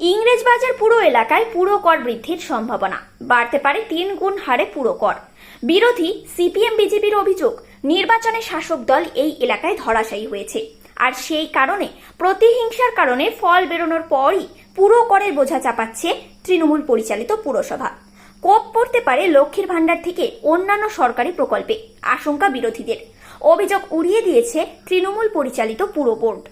ইংরেজবাজার পুরো এলাকায় পুরো কর বৃদ্ধির সম্ভাবনা, বাড়তে পারে 3 গুণ হারে পুরো কর। বিরোধী সিপিএম বিজেপির অভিযোগ, নির্বাচনে শাসক দল এই এলাকায় ধরাশায়ী হয়েছে, আর সেই কারণে প্রতিহিংসার কারণে ফল বেরোনোর পরই পুরো করের বোঝা চাপাচ্ছে তৃণমূল পরিচালিত পুরসভা। কোপ পড়তে পারে লক্ষ্মীর ভাণ্ডার থেকে অন্যান্য সরকারি প্রকল্পে, আশঙ্কা বিরোধীদের। অভিযোগ উড়িয়ে দিয়েছে তৃণমূল পরিচালিত পুর বোর্ড।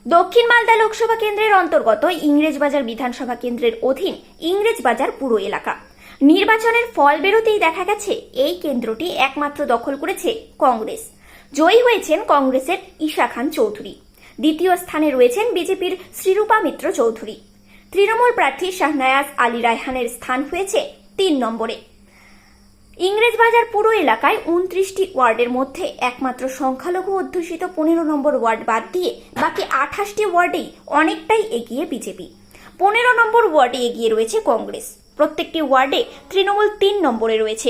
দক্ষিণ মালদা লোকসভা কেন্দ্রের অন্তর্গত ইংরেজবাজার বিধানসভা কেন্দ্রের অধীন ইংরেজবাজার পুর এলাকা। নির্বাচনের ফল বেরোতেই দেখা গেছে এই কেন্দ্রটি একমাত্র দখল করেছে কংগ্রেস। জয়ী হয়েছেন কংগ্রেসের ঈশা খান চৌধুরী। দ্বিতীয় স্থানে রয়েছেন বিজেপির শ্রীরূপা মিত্র চৌধুরী। তৃণমূল প্রার্থী শাহনায়াজ আলী রায়হানের স্থান হয়েছে 3 নম্বরে। ইংরেজবাজার পুরো এলাকায় 29টি ওয়ার্ডের মধ্যে একমাত্র সংখ্যালঘু অধ্যুষিত 15 নম্বর ওয়ার্ড বাদ দিয়ে বাকি 28টি ওয়ার্ডেই অনেকটাই এগিয়ে বিজেপি। 15 নম্বর ওয়ার্ডে এগিয়ে রয়েছে কংগ্রেস। প্রত্যেকটি ওয়ার্ডে তৃণমূল 3 নম্বরে রয়েছে।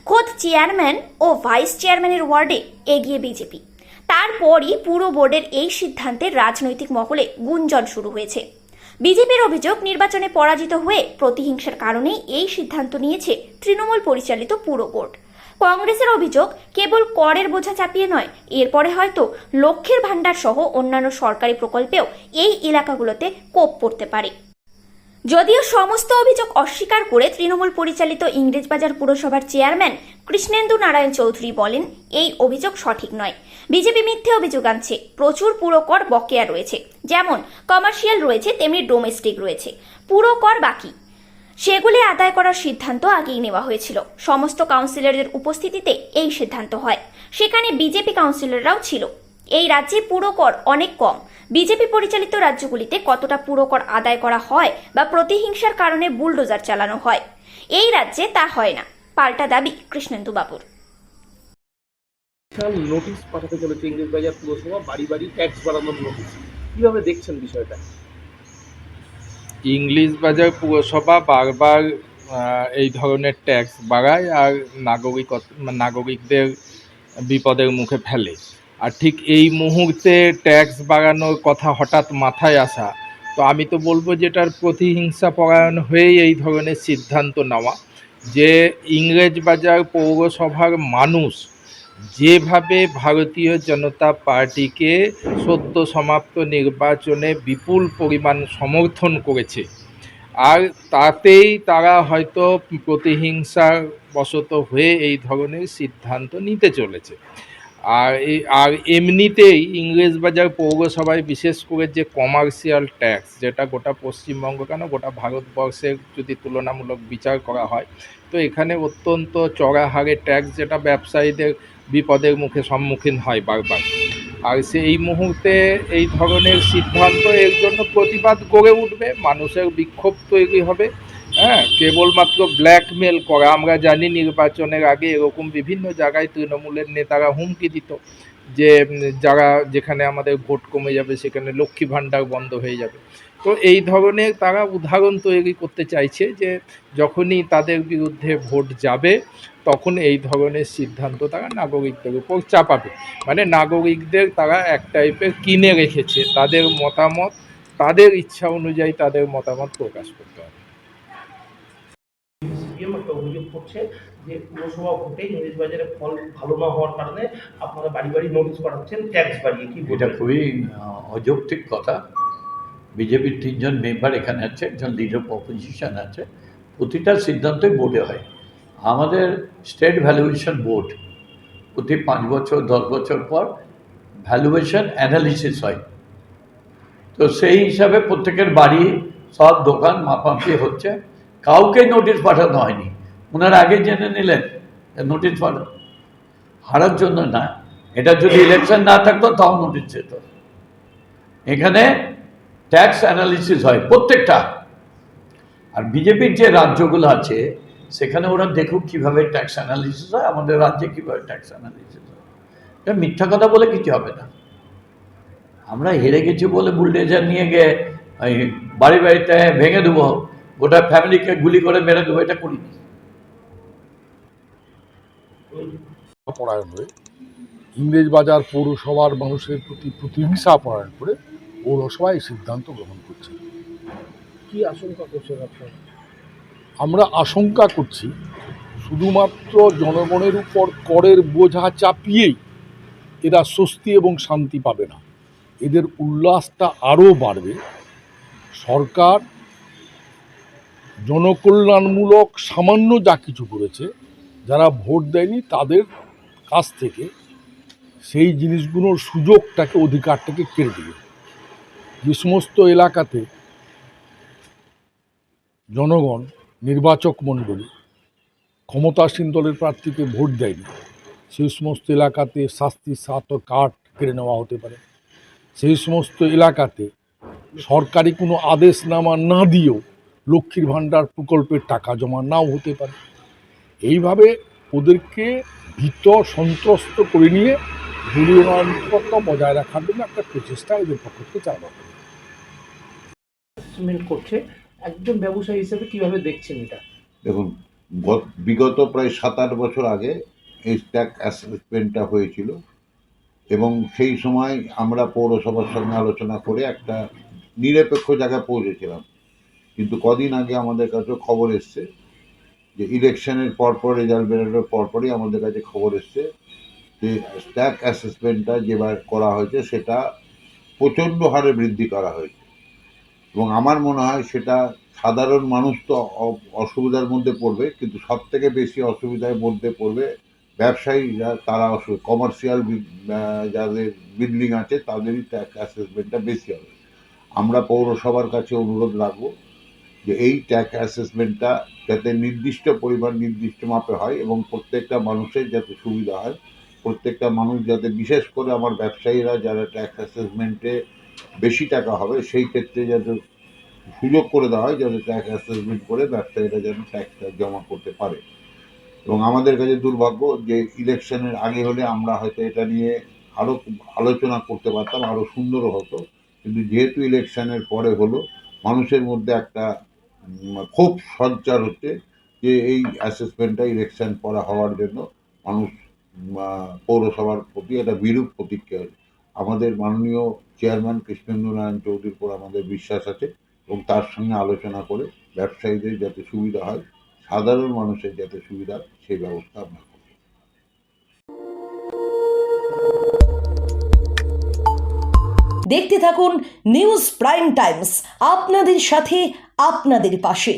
খোদ চেয়ারম্যান ও ভাইস চেয়ারম্যানের ওয়ার্ডে এগিয়ে বিজেপি। তারপরই পুরো বোর্ডের এই সিদ্ধান্তে রাজনৈতিক মহলে গুঞ্জন শুরু হয়েছে। বিজেপির অভিযোগ, নির্বাচনে পরাজিত হয়ে প্রতিহিংসার কারণেই এই সিদ্ধান্ত নিয়েছে তৃণমূল পরিচালিত পুর বোর্ড। কংগ্রেসের অভিযোগ, কেবল করের বোঝা চাপিয়ে নয়, এরপরে হয়তো লক্ষ্মীর ভাণ্ডার সহ অন্যান্য সরকারি প্রকল্পেও এই এলাকাগুলোতে কোপ পড়তে পারে। যদিও সমস্ত অভিযোগ অস্বীকার করে তৃণমূল পরিচালিত ইংরেজবাজার পুরসভার চেয়ারম্যান কৃষ্ণেন্দু নারায়ণ চৌধুরী বলেন, এই অভিযোগ সঠিক নয়। বিজেপি মিথ্যে অভিযোগ আনছে। প্রচুর পুরো কর বকেয়া রয়েছে, যেমন কমার্শিয়াল রয়েছে তেমনি ডোমেস্টিক রয়েছে। পুরো কর বাকি, সেগুলি আদায় করার সিদ্ধান্ত আগেই নেওয়া হয়েছিল। সমস্ত কাউন্সিলরদের উপস্থিতিতে এই সিদ্ধান্ত হয়, সেখানে বিজেপি কাউন্সিলররাও ছিল। এই রাজ্যে পুরো কর অনেক কম। বিজেপি পরিচালিত রাজ্যগুলিতে কতটা পুরো কর আদায় করা হয় বা প্রতিহিংসার কারণে বুলডোজার চালানো হয়, এই রাজ্যে তা হয় না, পাল্টা দাবি কৃষ্ণেন্দু বাবুর। নোটিশ পাঠাতে চলেছে ইংরেজবাজার পুরসভা, বাড়ি বাড়ি ট্যাক্স বাড়ানোর নোটিশ। কিভাবে দেখছেন বিষয়টা? ইংলিশবাজার পুরসভা বারবার এই ধরনের ট্যাক্স বাড়ায় আর নাগরিকদের বিপদের মুখে ফেলে। আর ঠিক এই মুহূর্তে ট্যাক্স বাড়ানোর কথা হঠাৎ মাথায় আসা, তো আমি তো বলবো যে এটার প্রতিহিংসা পরায়ণ হয়েই এই ধরনের সিদ্ধান্ত নেওয়া, যে ইংরেজবাজার পৌরসভার মানুষ যেভাবে ভারতীয় জনতা পার্টিকে সদ্য সমাপ্ত নির্বাচনে বিপুল পরিমাণ সমর্থন করেছে, আর তাতেই তারা হয়তো প্রতিহিংসার বশত হয়ে এই ধরনের সিদ্ধান্ত নিতে চলেছে। আর এমনিতেই ইংরেজবাজার পৌরসভায় বিশেষ করে যে কমার্শিয়াল ট্যাক্স, যেটা গোটা পশ্চিমবঙ্গ কেন গোটা ভারতবর্ষের যদি তুলনামূলক বিচার করা হয়, তো এখানে অত্যন্ত চড়া হারে ট্যাক্স, যেটা ব্যবসায়ীদের বিপদের মুখে সম্মুখীন হয় বারবার। আর সেই মুহূর্তে এই ধরনের সিদ্ধান্ত, এর জন্য প্রতিবাদ গড়ে উঠবে, মানুষের বিক্ষোভ তৈরি হবে। কেবলমাত্র ব্ল্যাকমেল করা, আমরা জানি নির্বাচনের আগে এরকম বিভিন্ন জায়গায় তৃণমূলের নেতারা হুমকি দিত যে যেখানে আমাদের ভোট কমে যাবে সেখানে লক্ষ্মী ভাণ্ডার বন্ধ হয়ে যাবে। তো এই ধরনের তারা উদাহরণ তৈরি করতে চাইছে যে যখনই তাদের বিরুদ্ধে ভোট যাবে তখন এই ধরনের সিদ্ধান্ত তারা নাগরিকদের উপর চাপাবে। মানে নাগরিকদের তারা এক টাইপের কিনে রেখেছে, তাদের মতামত, তাদের ইচ্ছা অনুযায়ী তাদের মতামত প্রকাশ করতে হবে। সিপিএম একটা অভিযোগ করছে যে পুরসভা ভোটে ইংরেজবাজারে ফল ভালো না হওয়ার কারণে আপনারা বাড়ি বাড়ি নোটিশ পাঠাচ্ছেন ট্যাক্স বাড়িয়ে। কি এটা খুবই অযৌক্তিক কথা। বিজেপির 3 জন মেম্বার এখানে আছে, একজন লিডার অপোজিশন আছে, প্রতিটা সিদ্ধান্তই বোর্ডে হয়। আমাদের স্টেট ভ্যালুয়েশন বোর্ড প্রতি 5 বছর 10 বছর পর ভ্যালুয়েশন অ্যানালিসিস হয়। তো সেই হিসাবে প্রত্যেকের বাড়ি সব দোকান মাপামাপি হচ্ছে, কাউকে নোটিশ পাঠানো হয়নি। ওনারা আগে জেনে নিলেন নোটিশ পাঠানো হারার জন্য না, এটা যদি ইলেকশন না থাকতো তাও নোটিশ যেত। এখানে ট্যাক্স অ্যানালিসিস হয় প্রত্যেকটা। আর বিজেপির যে রাজ্যগুলো আছে সেখানে ওরা দেখুক কীভাবে ট্যাক্স অ্যানালিসিস হয়, আমাদের রাজ্যে কীভাবে ট্যাক্স অ্যানালিসিস হয়। এটা মিথ্যা কথা বলে কিছু হবে না। আমরা হেরে গেছি বলে বুলডোজার নিয়ে গিয়ে বাড়ি বাড়িতে ভেঙে দেবো, গোটা ফ্যামিলিকে গুলি করে মেরে দেবো, এটা করিনি। পরায়ণ হয়ে ইংরেজবাজার পৌরসভার মানুষের প্রতি প্রতিহিংসা পরায়ণ করে পৌরসভা এই সিদ্ধান্ত গ্রহণ করছে। কি আশঙ্কা করছেন আপনারা? আমরা আশঙ্কা করছি শুধুমাত্র জনগণের উপর করের বোঝা চাপিয়েই এরা স্বস্তি এবং শান্তি পাবে না, এদের উল্লাসটা আরও বাড়বে। সরকার জনকল্যাণমূলক সামান্য যা কিছু করেছে, যারা ভোট দেয়নি তাদের কাছ থেকে সেই জিনিসগুলোর সুযোগটাকে, অধিকারটাকে কেড়ে দিবে। যে সমস্ত এলাকাতে জনগণ, নির্বাচক মণ্ডলী ক্ষমতাসীন দলের প্রার্থীকে ভোট দেয়নি, সেই সমস্ত এলাকাতে শাস্তি সাত কার্ড কেড়ে নেওয়া হতে পারে। সেই সমস্ত এলাকাতে সরকারি কোনো আদেশনামা না দিয়েও লক্ষ্মীর ভাণ্ডার প্রকল্পের টাকা জমা নাও হতে পারে। এইভাবে ওদেরকে ভীত সন্ত্রস্ত করে নিয়ে দলীয় নিরাপত্তা বজায় রাখার জন্য একটা প্রচেষ্টা এদের পক্ষ থেকে চালানো হবে। অ্যাসেসমেন্ট করছে, একজন ব্যবসায়ী হিসেবে কিভাবে দেখছেন এটা? দেখুন, বিগত প্রায় 7-8 বছর আগে এই স্ট্যাক অ্যাসেসমেন্টটা হয়েছিল এবং সেই সময় আমরা পৌরসভার সঙ্গে আলোচনা করে একটা নিরপেক্ষ জায়গায় পৌঁছেছিলাম। কিন্তু কদিন আগে আমাদের কাছে খবর এসছে যে ইলেকশনের পরপর, রেজাল্ট বেরোনোর পরপরই আমাদের কাছে খবর এসছে যে স্ট্যাক অ্যাসেসমেন্টটা যেবার করা হয়েছে সেটা প্রচণ্ড হারে বৃদ্ধি করা হয়েছে এবং আমার মনে হয় সেটা সাধারণ মানুষ তো অসুবিধার মধ্যে পড়বে, কিন্তু সব থেকে বেশি অসুবিধার মধ্যে পড়বে ব্যবসায়ীরা। তারা কমার্শিয়াল যাদের বিল্ডিং আছে তাদেরই ট্যাক্স অ্যাসেসমেন্টটা বেশি হবে। আমরা পৌরসভার কাছে অনুরোধ রাখবো যে এই ট্যাক্স অ্যাসেসমেন্টটা যাতে নির্দিষ্ট পরিমাণ, নির্দিষ্ট মাপে হয় এবং প্রত্যেকটা মানুষের যাতে সুবিধা হয়। প্রত্যেকটা মানুষ যাতে, বিশেষ করে আমার ব্যবসায়ীরা যারা ট্যাক্স অ্যাসেসমেন্টে বেশি টাকা হবে সেই ক্ষেত্রে যাতে সুযোগ করে দেওয়া হয়, যাতে ট্যাক্স অ্যাসেসমেন্ট করে ব্যবসায়ীরা যেন ট্যাক্সটা জমা করতে পারে। এবং আমাদের কাছে দুর্ভাগ্য যে ইলেকশনের আগে হলে আমরা হয়তো এটা নিয়ে আরও আলোচনা করতে পারতাম, আরও সুন্দরও হতো। কিন্তু যেহেতু ইলেকশনের পরে হলো, মানুষের মধ্যে একটা ক্ষোভ সঞ্চার হচ্ছে যে এই অ্যাসেসমেন্টটা ইলেকশন পরে হওয়ার জন্য মানুষ পৌরসভার প্রতি একটা বিরূপ প্রতিক্রিয়া। আমাদের মাননীয় চেয়ারম্যান কৃষ্ণেন্দু নারায়ণ চৌধুরীর উপর আমাদের বিশ্বাস আছে এবং তার সঙ্গে আলোচনা করে ব্যবসায়ীদের যাতে সুবিধা হয়, সাধারণ মানুষের যাতে সুবিধা হয়, সেই ব্যবস্থা আমরা করব। দেখতে থাকুন নিউজ প্রাইম টাইমস, আপনাদের সাথে, আপনাদের পাশে।